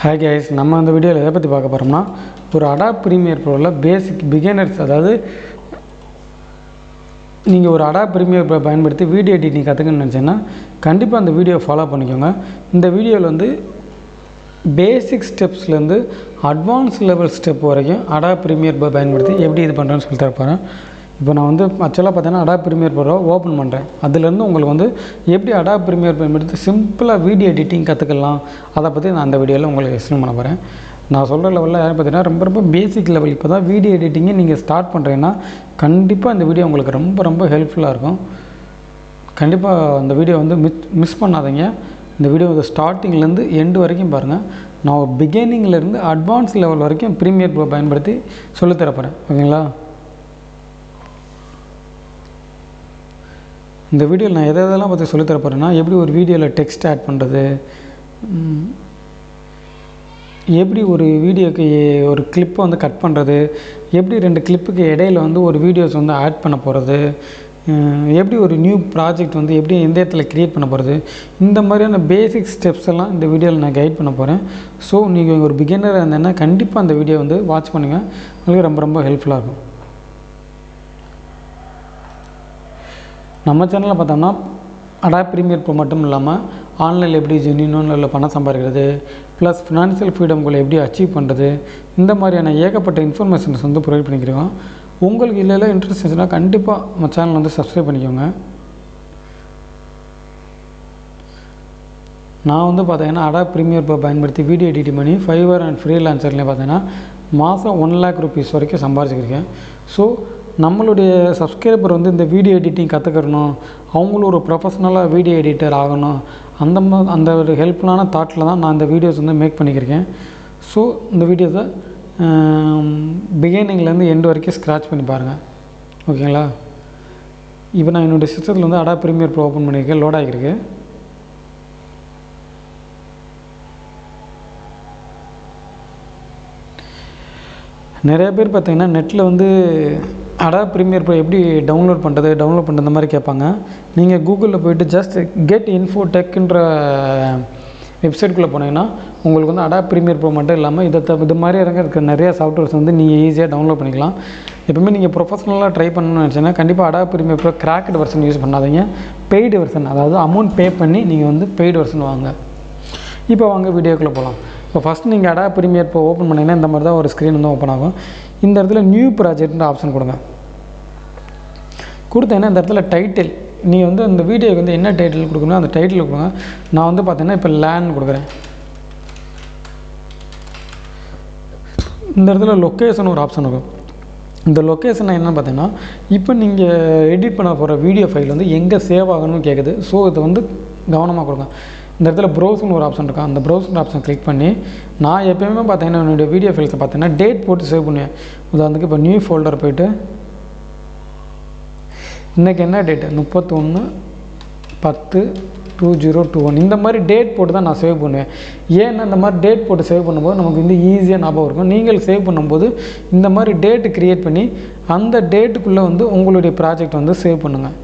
Hi guys, நம்ம இந்த வீடியோவில் எதை பற்றி பார்க்க போகிறோம்னா ஒரு அடாப் ப்ரீமியர் ப்ரோவில் பேசிக் பிகினர்ஸ், அதாவது நீங்கள் ஒரு அடாப் ப்ரீமியர் ப்ரோ பயன்படுத்தி வீடியோ எடிட்டிங் கற்றுக்கணும்னு நினச்சிங்கன்னா கண்டிப்பாக அந்த வீடியோ ஃபாலோ பண்ணிக்கோங்க. இந்த வீடியோவில் வந்து பேசிக் ஸ்டெப்ஸ்லேருந்து அட்வான்ஸ் லெவல் ஸ்டெப் வரைக்கும் அடாப் ப்ரீமியர் ப்ரோ பயன்படுத்தி எப்படி இது பண்ணுறேன்னு சொல்லி தரப்போகிறேன். இப்போ நான் வந்து ஆக்சுவலாக பார்த்தீங்கன்னா அடாப் ப்ரீமியர் ப்ரோ ஓப்பன் பண்ணுறேன். அதுலேருந்து உங்களுக்கு வந்து எப்படி அடாப் ப்ரீமியர் பயன்படுத்தி சிம்பிளாக வீடியோ எடிட்டிங் கற்றுக்கலாம், அதை பற்றி நான் அந்த வீடியோவில் உங்களுக்கு எக்ஸ்பிளைன் பண்ண போகிறேன். நான் சொல்கிற லெவலில் யாரும் பார்த்தீங்கன்னா ரொம்ப பேசிக் லெவல். இப்போ தான் வீடியோ எடிட்டிங்கை நீங்கள் ஸ்டார்ட் பண்ணுறீங்கன்னா கண்டிப்பாக இந்த வீடியோ உங்களுக்கு ரொம்ப ஹெல்ப்ஃபுல்லாக இருக்கும். கண்டிப்பாக அந்த வீடியோ வந்து மிஸ் பண்ணாதீங்க. இந்த வீடியோ ஸ்டார்டிங்லேருந்து எண்டு வரைக்கும் பாருங்கள். நான் பிகினிங்லேருந்து அட்வான்ஸ் லெவல் வரைக்கும் ப்ரீமியர் ப்ரோ பயன்படுத்தி சொல்லித்தரப்போகிறேன். ஓகேங்களா? இந்த வீடியோவில் நான் எதெல்லாம் பற்றி சொல்லித்தரப்போகிறேன்னா, எப்படி ஒரு வீடியோவில் டெக்ஸ்ட் ஆட் பண்ணுறது, எப்படி ஒரு வீடியோக்கு ஒரு கிளிப்பை வந்து கட் பண்ணுறது, எப்படி 2 கிளிப்புக்கு இடையில் வந்து ஒரு வீடியோஸ் வந்து ஆட் பண்ண போகிறது, எப்படி ஒரு நியூ ப்ராஜெக்ட் வந்து எப்படி எந்த இடத்துல க்ரியேட் பண்ண போகிறது, இந்த மாதிரியான பேசிக் ஸ்டெப்ஸ் எல்லாம் இந்த வீடியோவில் நான் கைட் பண்ண போகிறேன். ஸோ நீங்கள் ஒரு பிகினராக இருந்தேன்னா கண்டிப்பாக அந்த வீடியோ வந்து வாட்ச் பண்ணுங்கள். உங்களுக்கு ரொம்ப ஹெல்ப்ஃபுல்லாக இருக்கும். நம்ம சேனலில் பார்த்தோம்னா அடாப் ப்ரீமியர் ப்ரோ மட்டும் இல்லாமல் ஆன்லைனில் எப்படி ஜென்யூனில் பணம் சம்பாதிக்கிறது, ப்ளஸ் ஃபினான்ஷியல் ஃப்ரீடம்களை எப்படி அச்சீவ் பண்ணுறது, இந்த மாதிரியான ஏகப்பட்ட இன்ஃபர்மேஷன்ஸ் வந்து ப்ரொவைட் பண்ணிக்கிறோம். உங்களுக்கு இல்லைல்ல இன்ட்ரெஸ்ட் இருந்துச்சுன்னா கண்டிப்பாக நம்ம சேனல் வந்து சப்ஸ்கிரைப் பண்ணிக்கோங்க. நான் வந்து பார்த்தீங்கன்னா அடாப் ப்ரீமியர் ப்ரோ பயன்படுத்தி வீடியோ எடிட்டிங் பண்ணி ஃபைவர் அண்ட் ஃப்ரீலான்சர்லேயே பார்த்தீங்கன்னா மாதம் 1 lakh rupees வரைக்கும் சம்பாதிச்சிருக்கேன். ஸோ நம்மளுடைய சப்ஸ்கிரைபர் வந்து இந்த வீடியோ எடிட்டிங் கற்றுக்கணும், அவங்களும் ஒரு ப்ரொஃபஷ்னலாக வீடியோ எடிட்டர் ஆகணும், அந்த ஒரு ஹெல்ப்ஃபுல்லான தாட்டில் தான் நான் இந்த வீடியோஸ் வந்து மேக் பண்ணிக்கிறேன். ஸோ இந்த வீடியோஸை பிகினிங்லேருந்து எண்டு வரைக்கும் ஸ்க்ராட்ச் பண்ணி பாருங்கள். ஓகேங்களா? இப்போ நான் என்னுடைய சிஸ்டத்தில் வந்து அடாப் ப்ரீமியர் ப்ரோ ஓப்பன் பண்ணியிருக்கேன், லோட் ஆகிருக்கு. நிறைய பேர் பார்த்திங்கன்னா நெட்டில் வந்து அடாப் ப்ரீமியர் ப்ரோ எப்படி டவுன்லோட் பண்ணுறது இந்த மாதிரி கேட்பாங்க. நீங்கள் கூகுளில் போய்ட்டு ஜஸ்ட் கெட் இன்ஃபோடெக்ன்ற வெப்சைட்குள்ளே போனீங்கன்னா உங்களுக்கு வந்து அடாப் ப்ரீமியர் ப்ரோ மட்டும் இல்லாமல் இது மாதிரி இருக்க நிறையா சாஃப்ட்வேர்ஸ் வந்து நீங்கள் ஈஸியாக டவுன்லோட் பண்ணிக்கலாம். எப்பவுமே நீங்கள் ப்ரொஃபஷ்னலாக ட்ரை பண்ணணும்னு நினச்சிங்கன்னா கண்டிப்பாக Adobe Premiere Pro cracked version use பண்ணாதீங்க. பெய்டு வெர்ஷன், அதாவது அமௌண்ட் பே பண்ணி நீங்கள் வந்து பெய்டு வெர்ஷன் வாங்க. இப்போ வாங்க வீடியோக்குள்ளே போகலாம். இப்போ ஃபஸ்ட் நீங்கள் அடாப் ப்ரீமியர் ப்ரோ ஓப்பன் பண்ணிங்கன்னா இந்த மாதிரி தான் ஒரு ஸ்க்ரீன் வந்து ஓப்பன் ஆகும். இந்த இடத்துல நியூ ப்ராஜெக்ட்ன்ற ஆப்ஷன் கொடுங்க. கொடுத்தேன்னா இந்த இடத்துல டைட்டில், நீங்கள் வந்து அந்த வீடியோக்கு வந்து என்ன டைட்டில் கொடுக்கணும் அந்த டைட்டில் கொடுங்க. நான் வந்து பார்த்தீங்கன்னா இப்போ லேண்ட் கொடுக்குறேன். இந்த இடத்துல லொக்கேஷன் ஒரு ஆப்ஷன் இருக்கும். இந்த லொக்கேஷன் என்னென்னு பார்த்தீங்கன்னா, இப்போ நீங்கள் எடிட் பண்ண போகிற வீடியோ ஃபைல் வந்து எங்கே சேவ் ஆகணும்னு கேட்குது. ஸோ இதை வந்து கவனமாக கொடுங்க. இந்த இடத்துல ப்ரௌஸ்னு ஒரு ஆப்ஷன் இருக்கும். அந்த ப்ரௌசர் ஆப்ஷன் கிளிக் பண்ணி நான் எப்போயுமே பார்த்தீங்கன்னா என்னுடைய வீடியோ ஃபைல்ஸை பார்த்தீங்கன்னா டேட் போட்டு சேவ் பண்ணுவேன். உதாரணத்துக்கு இப்போ நியூ ஃபோல்டர் போய்ட்டு இன்றைக்கி என்ன டேட்டு 31/10/2021 இந்த மாதிரி டேட் போட்டு தான் நான் சேவ் பண்ணுவேன். ஏன்னா இந்த மாதிரி டேட் போட்டு சேவ் பண்ணும்போது நமக்கு வந்து ஈஸியாக ஞாபகம் இருக்கும். நீங்கள் சேவ் பண்ணும்போது இந்த மாதிரி டேட்டு க்ரியேட் பண்ணி அந்த டேட்டுக்குள்ளே வந்து உங்களுடைய ப்ராஜெக்ட் வந்து சேவ் பண்ணுங்கள்.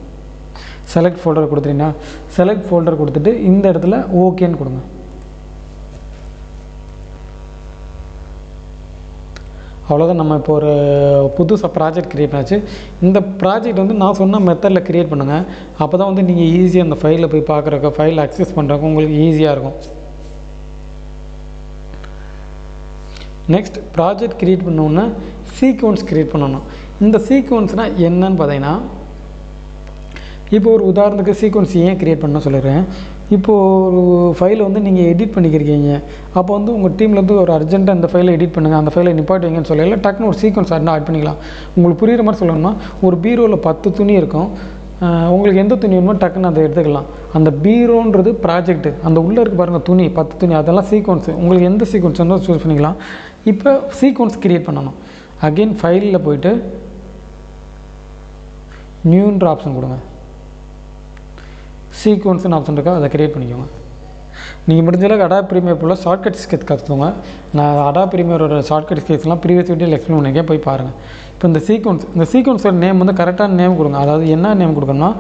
செலக்ட் ஃபோல்டர் கொடுத்துட்டீங்கன்னா செலக்ட் ஃபோல்டர் கொடுத்துட்டு இந்த இடத்துல ஓகேன்னு கொடுங்க. அவ்வளோதான். நம்ம இப்போ ஒரு புதுசாக ப்ராஜெக்ட் க்ரியேட் பண்ணாச்சு. இந்த ப்ராஜெக்ட் வந்து நான் சொன்ன மெத்தடில் க்ரியேட் பண்ணுங்கள். அப்போ தான் வந்து நீங்கள் ஈஸியாக அந்த ஃபைலில் போய் பார்க்குறக்கு, ஃபைல் அக்சஸ் பண்ணுறக்கு உங்களுக்கு ஈஸியாக இருக்கும். நெக்ஸ்ட் ப்ராஜெக்ட் க்ரியேட் பண்ணோன்னா சீக்வன்ஸ் க்ரியேட் பண்ணணும். இந்த சீக்வன்ஸ்னால் என்னன்னு பார்த்தீங்கன்னா, இப்போ ஒரு உதாரணத்துக்கு சீக்வன்ஸ் ஏன் க்ரியேட் பண்ண சொல்லிடுறேன். இப்போது ஒரு ஃபைலை வந்து நீங்கள் எடிட் பண்ணிக்கிறீங்க. அப்போ வந்து உங்கள் டீம்லேருந்து ஒரு அர்ஜென்ட்டாக இந்த ஃபைலை எடிட் பண்ணுங்கள், அந்த ஃபைலை நிப்பாட்டி வைங்கன்னு சொல்லல, டக்குன்னு ஒரு சீக்வன்ஸ் ஆட் பண்ணிக்கலாம். உங்களுக்கு புரிகிற மாதிரி சொல்லணும்னா, ஒரு பீரோவில் 10 துணி இருக்கும். உங்களுக்கு எந்த துணி வேணுமோ டக்குன்னு அதை எடுத்துக்கலாம். அந்த பீரோன்றது ப்ராஜெக்ட்டு, அந்த உள்ளே இருக்க பாருங்கள் துணி 10 துணி, அதெல்லாம் சீக்வன்ஸு. உங்களுக்கு எந்த சீக்வன்ஸ் வேணும் சூஸ் பண்ணிக்கலாம். இப்போ சீக்வன்ஸ் க்ரியேட் பண்ணணும். அகெயின் ஃபைலில் போய்ட்டு நியூன்ற ஆப்ஷன் கொடுங்க. சீக்வன்ஸ்னு ஆப்ஷன் இருக்கா, அதை க்ரியேட் பண்ணிக்கோங்க. நீங்கள் முடிஞ்சளவுக்கு அடாப் ப்ரீமியர் ப்ரோவில் ஷார்ட்கட் ஸ்கெட்ச் கற்றுக்கோங்க. நான் அடாப் ப்ரீமியரோட ஷார்ட்கட் ஸ்கெட்ச்லாம் ப்ரீவியஸ் வீடியோவில் எக்ஸ்பிளைன் பண்ணியிருக்கேன், போய் பாருங்கள். இப்போ இந்த சீக்வன்ஸோட நேம் வந்து கரெக்டான நேம் கொடுங்க. அதாவது என்ன நேம் கொடுக்கணும்னா,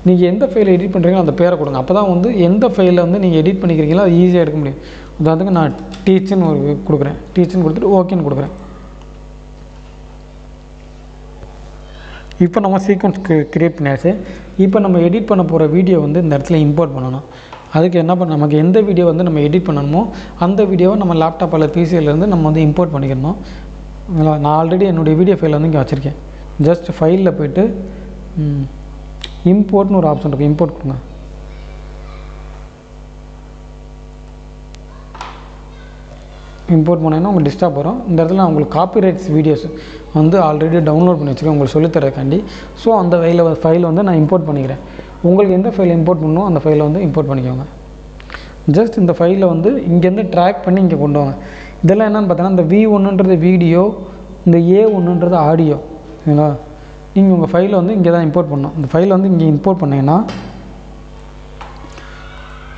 நீங்கள் எந்த ஃபைலை எடிட் பண்ணுறீங்களோ அந்த பேரை கொடுங்க. அப்போ தான் வந்து எந்த ஃபைலில் வந்து நீங்கள் எடிட் பண்ணிக்கிறீங்களோ அது ஈஸியாக எடுக்க முடியும். உதாரணத்துக்கு நான் டீச்சுன்னு ஒரு கொடுக்குறேன், டீச்சுன்னு கொடுத்துட்டு ஓகேன்னு கொடுக்குறேன். இப்போ நம்ம சீக்வன்ஸ் க்ரியேட் பண்ணியாச்சு. இப்போ நம்ம எடிட் பண்ண போகிற வீடியோ வந்து இந்த இடத்துல இம்போர்ட் பண்ணணும். அதுக்கு என்ன பண்ண, நமக்கு எந்த வீடியோ வந்து நம்ம எடிட் பண்ணணுமோ அந்த வீடியோவை நம்ம லேப்டாப் அல்லது பிசியிலேருந்து நம்ம வந்து இம்போர்ட் பண்ணிக்கணும். நான் ஆல்ரெடி என்னுடைய வீடியோ ஃபைல் வந்து இங்கே வச்சுருக்கேன். ஜஸ்ட் ஃபைலில் போய்ட்டு இம்போர்ட்னு ஒரு ஆப்ஷன் இருக்குது, இம்போர்ட் கொடுங்க. இம்போர்ட் பண்ணிங்கன்னா உங்களுக்கு டிஸ்டாப் வரும். இந்த இடத்துல நான் உங்களுக்கு காப்பிரைட்ஸ் வீடியோஸ் வந்து ஆல்ரெடி டவுன்லோட் பண்ணி வச்சுருக்கேன் உங்களுக்கு சொல்லித்தரக்காண்டி. ஸோ அந்த ஃபைல் வந்து நான் இம்போர்ட் பண்ணிக்கிறேன். உங்களுக்கு எந்த ஃபைல் இம்போர்ட் பண்ணணும் அந்த ஃபைலை வந்து இம்போர்ட் பண்ணிக்கோங்க. ஜஸ்ட் இந்த ஃபைலை வந்து இங்கேருந்து ட்ராக் பண்ணி இங்கே கொண்டு வாங்க. இதெல்லாம் என்னென்னு பார்த்தீங்கன்னா இந்த V1ன்றது வீடியோ, இந்த A1ன்றது ஆடியோ. சரிங்களா? நீங்கள் உங்கள் ஃபைலை வந்து இங்கே தான் இம்போர்ட் பண்ணணும். இந்த ஃபைலை வந்து இங்கே இம்போர்ட் பண்ணிங்கன்னா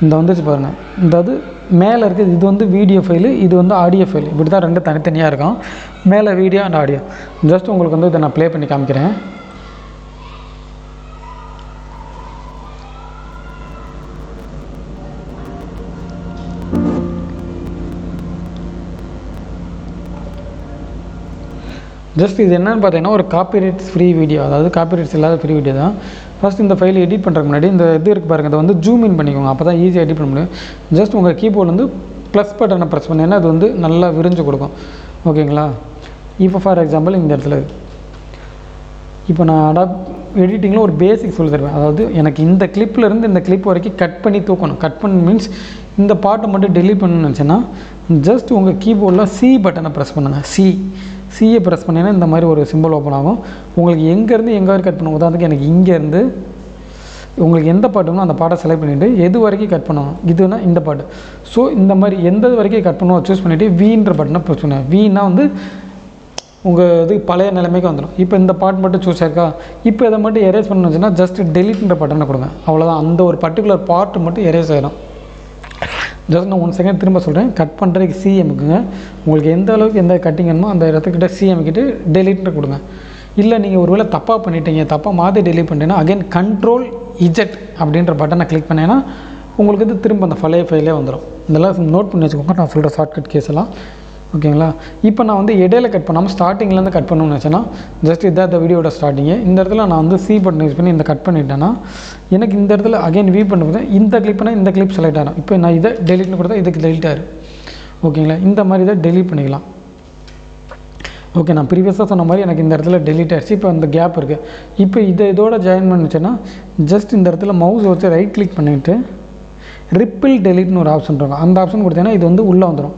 இந்த வந்துச்சு பாருங்கள். இந்த அது மேலே இருக்குது, இது வந்து வீடியோ ஃபைலு, இது வந்து ஆடியோ ஃபைல். இப்படி தான் ரெண்டு தனித்தனியாக இருக்கும். மேலே வீடியோ அண்ட் ஆடியோ. ஜஸ்ட் உங்களுக்கு வந்து இதை நான் ப்ளே பண்ணி காமிக்கிறேன். ஜஸ்ட் இது என்னென்னு பார்த்தீங்கன்னா ஒரு காப்பிரைட்ஸ் ஃப்ரீ வீடியோ, அதாவது காப்பிரைட்ஸ் இல்லாத ஃப்ரீ வீடியோ தான். ஃபஸ்ட் இந்த ஃபைலை எடிட் பண்ணுறதுக்கு முன்னாடி இந்த இது இருக்குது பாருங்கள், அதை வந்து ஜூம் இன் பண்ணிக்கோங்க. அப்போ தான் ஈஸியாக எடிட் பண்ண முடியும். ஜஸ்ட் உங்கள் கீபோர்டு வந்து ப்ளஸ் பட்டனை ப்ரெஸ் பண்ணிங்கன்னா அது வந்து நல்லா விரிஞ்சு கொடுக்கும். ஓகேங்களா? இப்போ ஃபார் எக்ஸாம்பிள் இந்த இடத்துல இப்போ நான் எடிட்டிங்கில் ஒரு பேசிக் சொல்லி தருவேன். அதாவது எனக்கு இந்த கிளிப்லேருந்து இந்த கிளிப் வரைக்கும் கட் பண்ணி தூக்கணும். கட் பண்ணி மீன்ஸ் இந்த பாட்டை மட்டும் டெலீட் பண்ணணும்னு நினச்சேன்னா ஜஸ்ட் உங்கள் கீபோர்டில் சி பட்டனை ப்ரெஸ் பண்ணுங்கள். சியை ப்ரெஸ் பண்ணிங்கன்னா இந்த மாதிரி ஒரு சிம்பிள் ஓப்பன் ஆகும். உங்களுக்கு எங்கேருந்து எங்கே வரைக்கும் கட் பண்ணணும். உதாரணத்துக்கு எனக்கு இங்கேருந்து உங்களுக்கு எந்த பாட்டுனோ அந்த பாட்டை செலக்ட் பண்ணிவிட்டு எது வரைக்கும் கட் பண்ணணும், இதுனா இந்த பாட்டு. ஸோ இந்த மாதிரி எந்த வரைக்கும் கட் பண்ணணும் சூஸ் பண்ணிவிட்டு வீன்ற பட்டனை ப்ரெஸ் பண்ணுவேன். வீனா வந்து உங்கள் இது பழைய நிலைமைக்கு வந்துடும். இப்போ இந்த பாட்டு மட்டும் சூஸ் ஆயிருக்கா, இப்போ இதை மட்டும் எரேஸ் பண்ணணுச்சுன்னா ஜஸ்ட் டெலிட்ன்ற பட்டனை கொடுங்க. அவ்வளோதான், அந்த ஒரு பர்டிகுலர் பார்ட்டு மட்டும் எரேஸ் ஆகிடும். ஜஸ்ட் நான் 1 செகண்ட் திரும்ப சொல்கிறேன். கட் பண்ணுறதுக்கு சிஎம்க்குங்க. உங்களுக்கு எந்த அளவுக்கு எந்த கட்டிங் வேணுமோ அந்த இடத்துக்கிட்ட சிஎம்கிட்ட டெலிட்ன்ற கொடுங்க. இல்லை நீங்கள் ஒருவேளை தப்பாக பண்ணிட்டீங்க, தப்பாக மாற்றி டெலிட் பண்ணிட்டீங்கன்னா அகைன் Ctrl+Z அப்படின்ற பட்டனை கிளிக் பண்ணிங்கன்னா உங்களுக்கு வந்து திரும்ப அந்த பழைய ஃபைலே வந்துடும். இதெல்லாம் நோட் பண்ணி வச்சுக்கோங்க, நான் சொல்கிற ஷார்ட்கட் கேஸ் எல்லாம். ஓகேங்களா? இப்போ நான் வந்து இடையில கட் பண்ணாமல் ஸ்டார்டிங்லேருந்து கட் பண்ணணும்னு நினச்சேன்னா ஜஸ்ட் இதான் இந்த வீடியோட ஸ்டார்டிங்கு. இந்த இடத்துல நான் வந்து சி பட்டன் யூஸ் பண்ணி இந்த கட் பண்ணிட்டேன்னா எனக்கு இந்த இடத்துல அகைன் வியூ பண்ணுறது இந்த கிளிப்னா இந்த கிளிப் செலக்ட் ஆகும். இப்போ நான் இதை டெலிட்னு கொடுத்தா இதுக்கு டெலிட் ஆயிரும். ஓகேங்களா? இந்த மாதிரி தான் டெலிட் பண்ணிக்கலாம். ஓகே, நான் ப்ரீவியஸாக சொன்ன மாதிரி எனக்கு இந்த இடத்துல டெலிட் ஆகிடுச்சு. இப்போ அந்த கேப் இருக்குது. இப்போ இதோட ஜாயின் பண்ணிச்சேன்னா ஜஸ்ட் இந்த இடத்துல மவுஸ் வச்சு ரைட் கிளிக் பண்ணிவிட்டு ரிப்பிள் டெலிட்னு ஒரு ஆப்ஷன் இருக்கும். அந்த ஆப்ஷன் கொடுத்தீங்கன்னா இது வந்து உள்ளே வந்துடும்.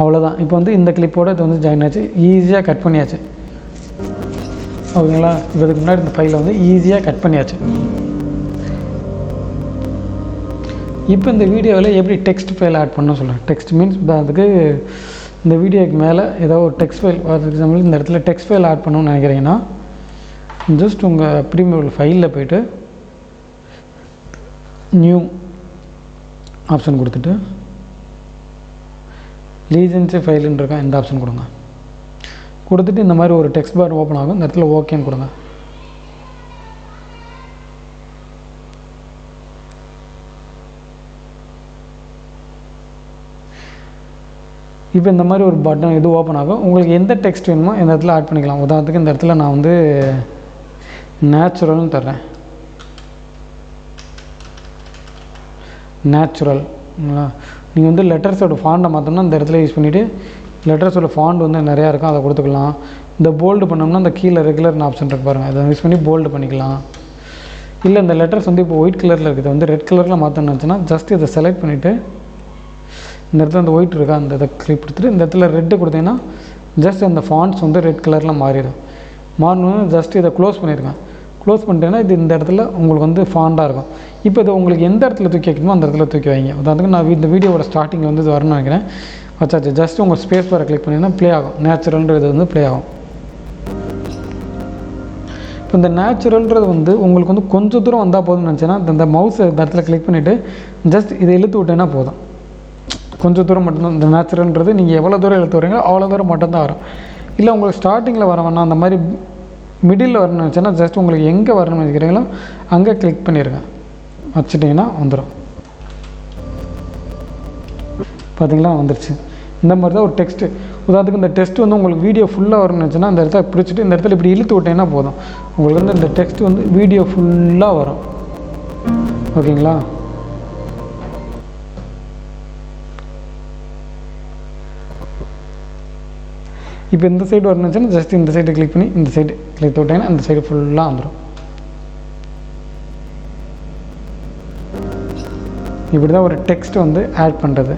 அவ்வளோதான். இப்போ வந்து இந்த கிளிப்போடு இது வந்து ஜாயின் ஆச்சு, ஈஸியாக கட் பண்ணியாச்சு. ஓகேங்களா? இப்போ இதுக்கு முன்னாடி இந்த ஃபைலை வந்து ஈஸியாக கட் பண்ணியாச்சு. இப்போ இந்த வீடியோவில் எப்படி டெக்ஸ்ட் ஃபைல் ஆட் பண்ணணும்னு சொல்கிறேன். டெக்ஸ்ட் மீன்ஸ் அதுக்கு இந்த வீடியோக்கு மேலே ஏதோ ஒரு டெக்ஸ்ட் ஃபைல், ஃபார் எக்ஸாம்பிள் இந்த இடத்துல டெக்ஸ்ட் ஃபைல் ஆட் பண்ணணும்னு நினைக்கிறீங்கன்னா ஜஸ்ட் உங்கள் ப்ரீமியர் ஃபைலில் போய்ட்டு நியூ ஆப்ஷன் கொடுத்துட்டு லீஜென்சி ஃபைலுன்னு இருக்கா இந்த ஆப்ஷன் கொடுங்க. கொடுத்துட்டு இந்த மாதிரி ஒரு டெக்ஸ்ட் பார் ஓப்பன் ஆகும். இந்த இடத்துல ஓகேன்னு கொடுங்க. இப்போ இந்த மாதிரி ஒரு பட்டன் இது ஓப்பன் ஆகும். உங்களுக்கு எந்த டெக்ஸ்ட் வேணுமோ இந்த இடத்துல ஆட் பண்ணிக்கலாம். உதாரணத்துக்கு இந்த இடத்துல நான் வந்து நேச்சுரல்னு தர்றேன். நேச்சுரல்ங்களா? நீங்கள் வந்து லெட்டர்ஸோட ஃபாண்டை மாற்றோம்னா இந்த இடத்துல யூஸ் பண்ணிவிட்டு லெட்டர்ஸோட ஃபாண்ட் வந்து நிறையா இருக்கும், அதை கொடுத்துக்கலாம். இந்த போல்டு பண்ணோம்னா இந்த கீழே ரெகுலர்னு ஆப்ஷன் இருக்கு பாருங்கள், அதை யூஸ் பண்ணி போல்டு பண்ணிக்கலாம். இல்லை இந்த லெட்டர்ஸ் வந்து இப்போ ஒயிட் கலரில் இருக்குது, வந்து ரெட் கலரில் மாற்றணும்னு நினச்சுன்னா ஜஸ்ட் இதை செலக்ட் பண்ணிவிட்டு இந்த இடத்துல அந்த ஒயிட் இருக்கா அந்த இதை கிளிக் கொடுத்துட்டு இந்த இடத்துல ரெட்டு கொடுத்தீங்கன்னா ஜஸ்ட் அந்த ஃபாண்ட்ஸ் வந்து ரெட் கலரில் மாறிடும். மாறணும்னா ஜஸ்ட் இதை க்ளோஸ் பண்ணியிருக்கேன். க்ளோஸ் பண்ணிட்டேன்னா இது இந்த இடத்துல உங்களுக்கு வந்து ஃபாண்டாக இருக்கும். இப்போ இது உங்களுக்கு எந்த இடத்துல தூக்கி வைக்கணுமோ அந்த இடத்துல தூக்கி வைங்க. உதாரணத்துக்கு நான் இந்த வீடியோவோட ஸ்டார்டிங்கில் வந்து இது வரணும்னு நினைக்கிறேன். வச்சாச்சு. ஜஸ்ட் உங்கள் ஸ்பேஸ் பாரை கிளிக் பண்ணிங்கன்னா ப்ளே ஆகும். நேச்சுரல்ன்றது வந்து ப்ளே ஆகும். இப்போ இந்த நேச்சுரல்ன்றது வந்து உங்களுக்கு வந்து கொஞ்சம் தூரம் வந்தால் போதும்னு நினச்சேன்னா இந்த மவுஸ் இந்த இடத்துல கிளிக் பண்ணிவிட்டு ஜஸ்ட் இதை இழுத்து விட்டேன்னா போதும். கொஞ்சம் தூரம் மட்டும்தான் இந்த நேச்சுரல்ன்றது. நீங்கள் எவ்வளோ தூரம் இழுத்து வரீங்களோ அவ்வளோ தூரம் மட்டும்தான் வரும். இல்லை உங்களுக்கு ஸ்டார்டிங்கில் வர வேணாம், அந்த மாதிரி மிடில் வரணும்னு நினச்சேன்னா ஜஸ்ட் உங்களுக்கு எங்கே வரணும்னு நினைக்கிறீங்களோ அங்கே கிளிக் பண்ணிடுங்க, வச்சுட்டிங்கன்னா வந்துடும். பார்த்தீங்களா வந்துருச்சு. இந்த மாதிரி தான் ஒரு டெக்ஸ்ட்டு. உதாரணத்துக்கு இந்த டெக்ஸ்ட் வந்து உங்களுக்கு வீடியோ ஃபுல்லாக வரணும்னு நினச்சுன்னா அந்த இடத்துல பிடிச்சிட்டு இந்த இடத்துல இப்படி இழுத்து விட்டீங்கன்னா போதும், உங்களுக்கு வந்து இந்த டெக்ஸ்ட் வந்து வீடியோ ஃபுல்லாக வரும். ஓகேங்களா? இப்போ இந்த சைடு வரணும்னு நினச்சுன்னா ஜஸ்ட் இந்த சைடு கிளிக் பண்ணி இந்த சைடு கிளிக் விட்டீங்கன்னா அந்த சைடு ஃபுல்லாக வந்துடும். இப்படி தான் ஒரு டெக்ஸ்ட் வந்து ஆட் பண்ணுறது.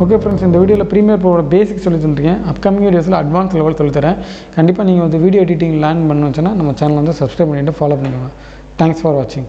ஓகே ஃப்ரெண்ட்ஸ், இந்த வீடியோவில் ப்ரீமியர் ப்ரோவோட பேசிக் சொல்லி தந்துருக்கேன். அப்கமிங் வீடியோஸில் அட்வான்ஸ் லெவல் சொல்லித்தரேன். கண்டிப்பாக நீங்கள் வந்து வீடியோ எடிட்டிங் லேர்ன் பண்ணணும்னு சொன்னால் நம்ம சேனல் வந்து சப்ஸ்கிரைப் பண்ணிவிட்டு ஃபாலோ பண்ணிக்கோங்க. தேங்க்ஸ் ஃபார் வாட்சிங்.